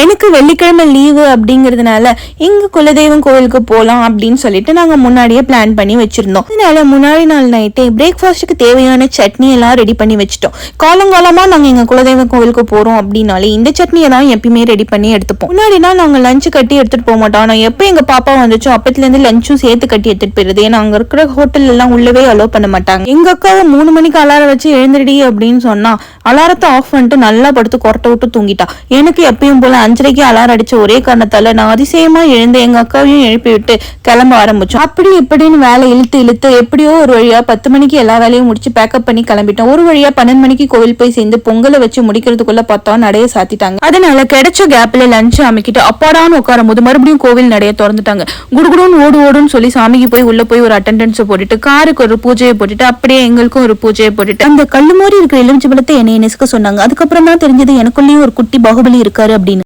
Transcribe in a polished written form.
எனக்கு வெள்ளிக்கிழமை லீவு அப்படிங்கிறதுனால எங்க குலதெய்வம் கோவிலுக்கு போகலாம் அப்படின்னு சொல்லிட்டு நாங்க முன்னாடியே பிளான் பண்ணி வச்சிருந்தோம். அதனால முன்னாடி நாள் நைட்டே பிரேக்ஃபாஸ்ட்டுக்கு தேவையான சட்னி எல்லாம் ரெடி பண்ணி வச்சுட்டோம். காலங்காலமா நாங்க எங்க குலதெய்வம் கோவிலுக்கு போறோம் அப்படின்னாலே இந்த சட்னியை தான் எப்பயுமே ரெடி பண்ணி எடுத்துப்போம். முன்னாடி நாள் நாங்க லஞ்சு கட்டி எடுத்துட்டு போக மாட்டோம். ஆனா எப்ப எங்க பாப்பா வந்துச்சோ அப்பத்துல இருந்து லஞ்சும் சேர்த்து கட்டி எடுத்துட்டு போயிருது. ஏன்னா அங்க இருக்கிற ஹோட்டல் எல்லாம் உள்ளவே அலோவ் பண்ண மாட்டாங்க. எங்க அக்காவை 3 மணிக்கு அலாரம் வச்சு எழுந்திரடி அப்படின்னு சொன்னா அலாரத்தை ஆஃப் பண்ணிட்டு நல்லா படுத்து கொரட்டை விட்டு தூங்கிட்டா. எனக்கு எப்பயும் போல 5:30க்கு அலாரம் அடிச்ச ஒரே காரணத்தால நான் அதிசயமா எழுந்து எங்க அக்காவையும் எழுப்பி விட்டு கிளம்ப ஆரம்பிச்சோம். அப்படி இப்படின்னு வேலை இழுத்து எப்படியோ ஒரு வழியா 10 மணிக்கு எல்லா வேலையும் முடிச்சு பேக்கப் பண்ணி கிளம்பிட்டோம். ஒரு வழியா 12 மணிக்கு கோவில் போய் சேர்ந்து பொங்கலை வச்சு முடிக்கிறதுக்குள்ள பார்த்தா நடைய சாத்திட்டாங்க. அதனால கிடைச்ச கேப்ல லஞ்ச் அமைக்கிட்டு அப்பாடான்னு உட்காரும் போது மறுபடியும் கோவில் நடைய திறந்துட்டாங்க. குடுகுடுன்னு ஓடுன்னு சொல்லி சாமிக்கு போய் உள்ள போய் ஒரு அட்டெண்டன்ஸ் போட்டுட்டு காருக்கு ஒரு பூஜையை போட்டுட்டு அப்படியே எங்களுக்கும் ஒரு பூஜையை போட்டுட்டு அந்த கல்லு மாதிரி இருக்கிற எலுமிச்சம்பழத்தை என்னை நெசுக்க சொன்னாங்க. அதுக்கப்புறம் தான் தெரிஞ்சது எனக்குள்ளேயும் ஒரு குட்டி பாகுபலி இருக்காரு அப்படின்னு.